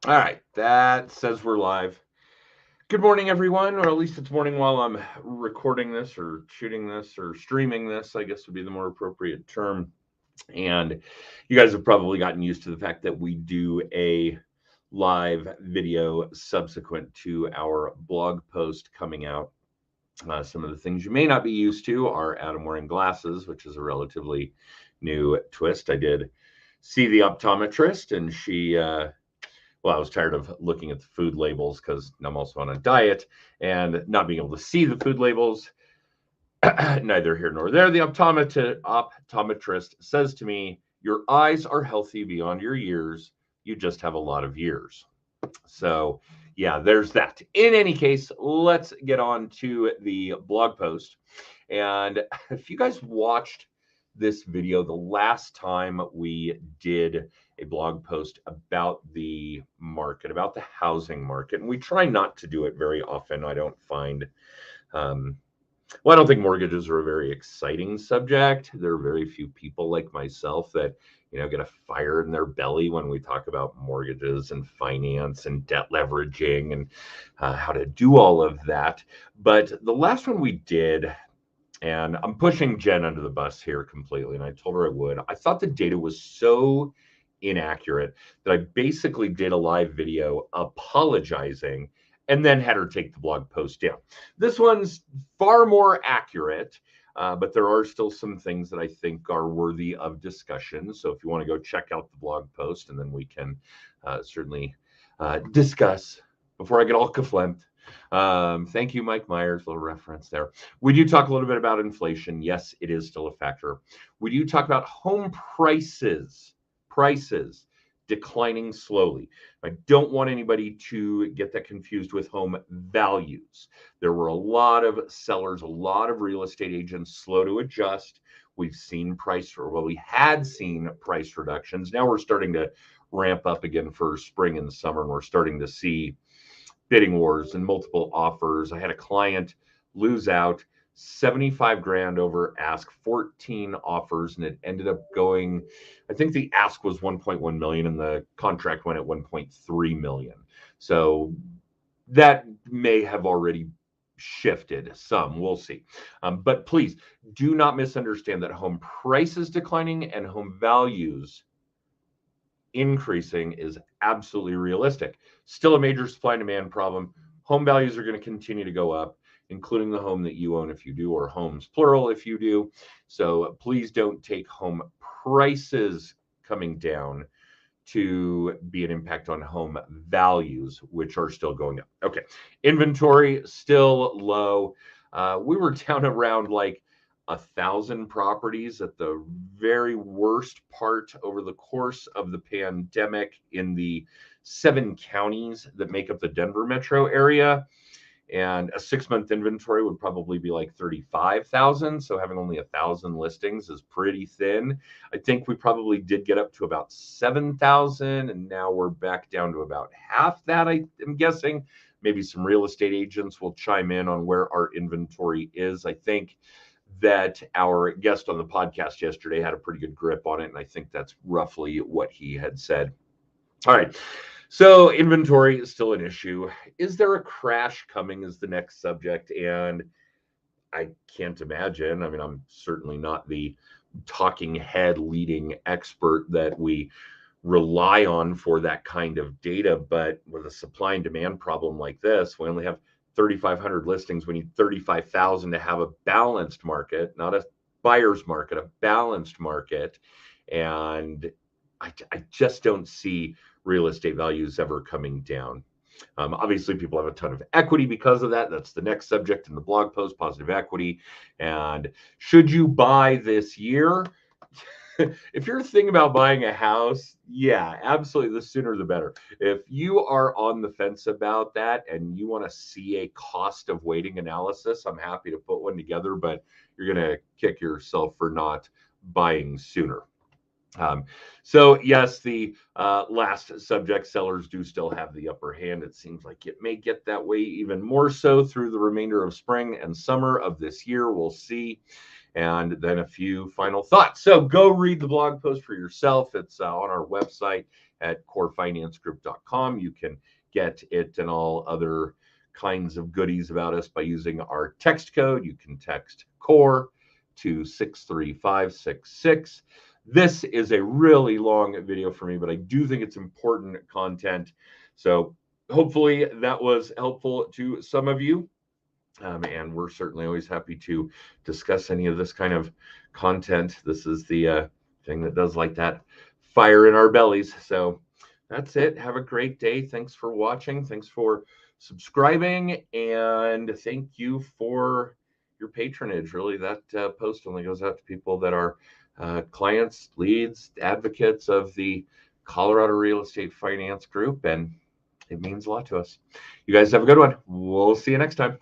All right, that says we're live. Good morning, everyone, or at least it's morning while I'm recording this or shooting this or streaming this, I guess would be the more appropriate term. And you guys have probably gotten used to the fact that we do a live video subsequent to our blog post coming out. Some of the things you may not be used to are Adam wearing glasses, which is a relatively new twist. I did see the optometrist, and I was tired of looking at the food labels because I'm also on a diet and not being able to see the food labels. Neither here nor there. The optometrist says to me, "Your eyes are healthy beyond your years. You just have a lot of years." So, yeah, there's that. In any case, let's get on to the blog post. And if you guys watched this video the last time we did a blog post about the market, about the housing market, and we try not to do it very often. I don't find um, I don't think mortgages are a very exciting subject. There are very few people like myself that, get a fire in their belly when we talk about mortgages and finance and debt leveraging and how to do all of that. But the last one we did, and I'm pushing Jen under the bus here completely, and I told her I would. I thought the data was so inaccurate that I basically did a live video apologizing and then had her take the blog post down. This one's far more accurate, but there are still some things that I think are worthy of discussion. So if you want to go check out the blog post, and then we can certainly discuss before I get all kaflimped. Thank you, Mike Myers. Little reference there. We do talk a little bit about inflation. Yes, it is still a factor. We do talk about home prices declining slowly. I don't want anybody to get that confused with home values. There were a lot of sellers, a lot of real estate agents slow to adjust. We had seen price reductions. Now we're starting to ramp up again for spring and summer, and we're starting to see bidding wars and multiple offers. I had a client lose out 75 grand over ask, 14 offers, and it ended up going, I think the ask was 1.1 million and the contract went at 1.3 million. So that may have already shifted some. We'll see. But please do not misunderstand that home prices declining and home values increasing is absolutely realistic. Still a major supply and demand problem. Home values are going to continue to go up, including the home that you own if you do, or homes plural if you do. So please don't take home prices coming down to be an impact on home values, which are still going up. Okay, inventory still low. We were down around like 1,000 properties at the very worst part over the course of the pandemic in the 7 counties that make up the Denver metro area. And a 6 month inventory would probably be like 35,000. So having only 1,000 listings is pretty thin. I think we probably did get up to about 7,000, and now we're back down to about half that, I am guessing. Maybe some real estate agents will chime in on where our inventory is. I think that our guest on the podcast yesterday had a pretty good grip on it, and I think that's roughly what he had said. All right. So inventory is still an issue. Is there a crash coming is the next subject. And I can't imagine. I mean, I'm certainly not the talking head leading expert that we rely on for that kind of data. But with a supply and demand problem like this, we only have 3,500 listings. We need 35,000 to have a balanced market, not a buyer's market, a balanced market. And I just don't see real estate values ever coming down. Obviously, people have a ton of equity because of that. That's the next subject in the blog post, positive equity. And should you buy this year? If you're thinking about buying a house, yeah, absolutely, the sooner the better. If you are on the fence about that and you want to see a cost of waiting analysis, I'm happy to put one together, but you're going to kick yourself for not buying sooner. So yes, the last subject, sellers do still have the upper hand. It seems like it may get that way even more so through the remainder of spring and summer of this year. We'll see. And then a few final thoughts. So go read the blog post for yourself. It's on our website at corefinancegroup.com. You can get it and all other kinds of goodies about us by using our text code. You can text CORE to 63566. This is a really long video for me, but I do think it's important content. So hopefully that was helpful to some of you. And we're certainly always happy to discuss any of this kind of content. This is the thing that does like that fire in our bellies. So that's it. Have a great day. Thanks for watching. Thanks for subscribing. And thank you for your patronage. Really, that post only goes out to people that are clients, leads, advocates of the Colorado Real Estate Finance Group. And it means a lot to us. You guys have a good one. We'll see you next time.